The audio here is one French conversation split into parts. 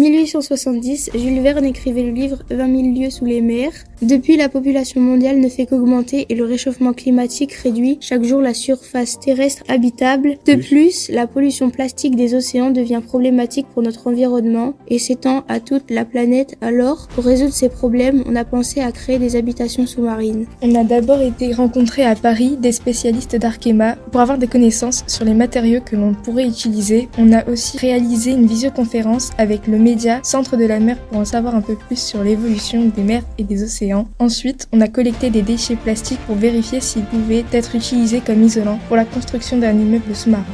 1870, Jules Verne écrivait le livre 20 000 lieues sous les mers. Depuis, la population mondiale ne fait qu'augmenter et le réchauffement climatique réduit chaque jour la surface terrestre habitable. De plus, la pollution plastique des océans devient problématique pour notre environnement et s'étend à toute la planète. Alors, pour résoudre ces problèmes, on a pensé à créer des habitations sous-marines. On a d'abord été rencontrer à Paris des spécialistes d'Arkema pour avoir des connaissances sur les matériaux que l'on pourrait utiliser. On a aussi réalisé une visioconférence avec le média Centre de la mer pour en savoir un peu plus sur l'évolution des mers et des océans. Ensuite, on a collecté des déchets plastiques pour vérifier s'ils pouvaient être utilisés comme isolants pour la construction d'un immeuble sous-marin.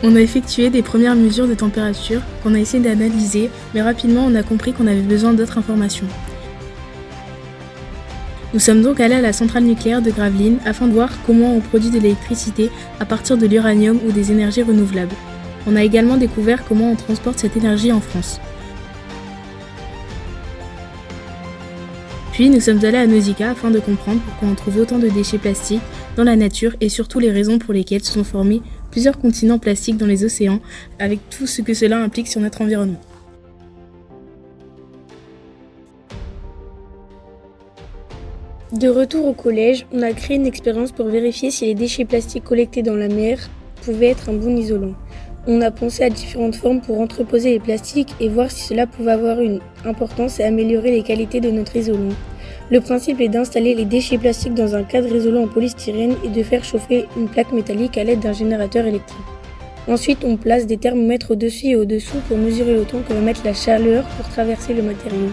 On a effectué des premières mesures de température qu'on a essayé d'analyser, mais rapidement on a compris qu'on avait besoin d'autres informations. Nous sommes donc allés à la centrale nucléaire de Gravelines afin de voir comment on produit de l'électricité à partir de l'uranium ou des énergies renouvelables. On a également découvert comment on transporte cette énergie en France. Puis nous sommes allés à Nausicaa afin de comprendre pourquoi on trouve autant de déchets plastiques dans la nature et surtout les raisons pour lesquelles se sont formés plusieurs continents plastiques dans les océans, avec tout ce que cela implique sur notre environnement. De retour au collège, on a créé une expérience pour vérifier si les déchets plastiques collectés dans la mer pouvaient être un bon isolant. On a pensé à différentes formes pour entreposer les plastiques et voir si cela pouvait avoir une importance et améliorer les qualités de notre isolant. Le principe est d'installer les déchets plastiques dans un cadre isolant en polystyrène et de faire chauffer une plaque métallique à l'aide d'un générateur électrique. Ensuite, on place des thermomètres au-dessus et au-dessous pour mesurer le temps que va mettre la chaleur pour traverser le matériau.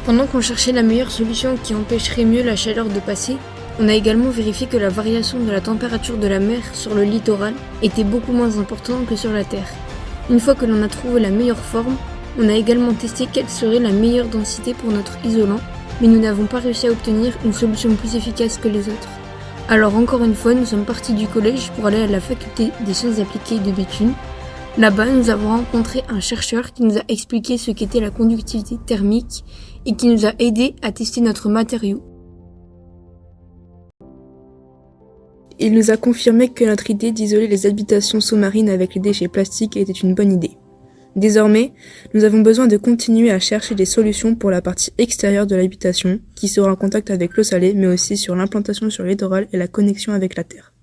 Pendant qu'on cherchait la meilleure solution qui empêcherait mieux la chaleur de passer, on a également vérifié que la variation de la température de la mer sur le littoral était beaucoup moins importante que sur la Terre. Une fois que l'on a trouvé la meilleure forme, on a également testé quelle serait la meilleure densité pour notre isolant, mais nous n'avons pas réussi à obtenir une solution plus efficace que les autres. Alors encore une fois, nous sommes partis du collège pour aller à la faculté des sciences appliquées de Béthune. Là-bas, nous avons rencontré un chercheur qui nous a expliqué ce qu'était la conductivité thermique et qui nous a aidés à tester notre matériau. Il nous a confirmé que notre idée d'isoler les habitations sous-marines avec les déchets plastiques était une bonne idée. Désormais, nous avons besoin de continuer à chercher des solutions pour la partie extérieure de l'habitation, qui sera en contact avec l'eau salée, mais aussi sur l'implantation sur le littoral et la connexion avec la terre.